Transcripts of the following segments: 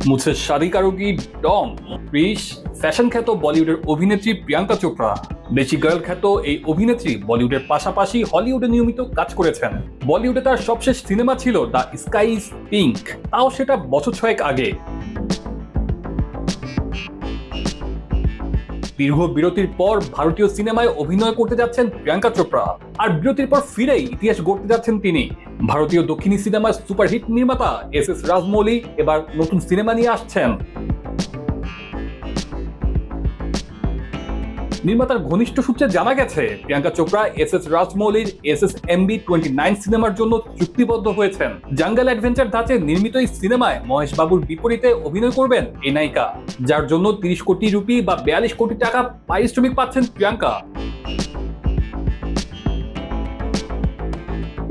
মুঝসে শাদি কারোগি ডম, Chris, fashion খ্যাত বলিউডের অভিনেত্রী প্রিয়াঙ্কা চোপড়া। দেশি গার্ল খ্যাত এই অভিনেত্রী বলিউডের পাশাপাশি হলিউডে নিয়মিত কাজ করেছেন। বলিউডে তার সবশেষ সিনেমা ছিল দ্য স্কাই ইজ পিঙ্ক, তাও সেটা বছর 6 আগে। দীর্ঘ বিরতির পর ভারতীয় সিনেমায় অভিনয় করতে যাচ্ছেন প্রিয়াঙ্কা চোপড়া। আর বিরতির পর ফিরেই ইতিহাস গড়তে যাচ্ছেন তিনি। ভারতীয় দক্ষিণী সিনেমার সুপারহিট নির্মাতা এস রাজমৌলি এবার নতুন সিনেমা নিয়ে আসছেন। নির্মাতার ঘনিষ্ঠ সূত্রে জানা গেছে, প্রিয়াঙ্কা চোপড়া এস রাজমৌলির SSMB29 সিনেমার জন্য চুক্তিবদ্ধ হয়েছেন। জাঙ্গল অ্যাডভেঞ্চার ধাঁচে নির্মিত এই সিনেমায় মহেশ বাবুর বিপরীতে অভিনয় করবেন এই নায়িকা, যার জন্য 30 কোটি রুপি বা 42 কোটি টাকা পারিশ্রমিক পাচ্ছেন প্রিয়াঙ্কা।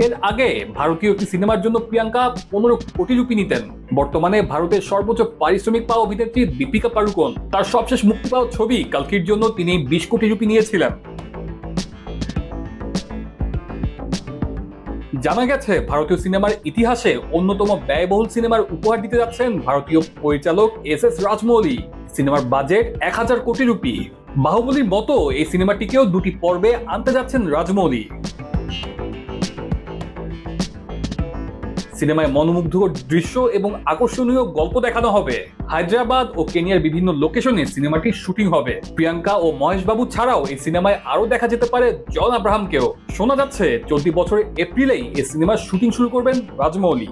এর আগে ভারতীয় একটি সিনেমার জন্য প্রিয়াঙ্কা 15 কোটি রুপি নিতেন। বর্তমানে ভারতের সর্বোচ্চ পারিশ্রমিক পাওয়া অভিনেত্রী দীপিকা পাড়ুকোন, তার সবশেষ মুক্তি পাওয়া ছবি কালকির জন্য তিনি 20 কোটি রুপি নিয়েছিলেন। জানা গেছে, ভারতীয় সিনেমার ইতিহাসে অন্যতম ব্যয়বহুল সিনেমার উপহার দিতে যাচ্ছেন ভারতীয় পরিচালক এস রাজমৌলি। সিনেমার বাজেট 1000 কোটি রুপি। বাহুবলীর মতো এই সিনেমাটিকেও 2টি পর্বে আনতে যাচ্ছেন রাজমৌলি। সিনেমায় মনোমুগ্ধকর দৃশ্য এবং আকর্ষণীয় গল্প দেখানো হবে। হায়দ্রাবাদ ও কেনিয়ার বিভিন্ন লোকেশনে সিনেমাটির শুটিং হবে। প্রিয়াঙ্কা ও মহেশ বাবু ছাড়াও এই সিনেমায় আরো দেখা যেতে পারে জন আব্রাহামকেও। শোনা যাচ্ছে চলতি বছরের এপ্রিলেই এই সিনেমার শুটিং শুরু করবেন রাজমৌলি।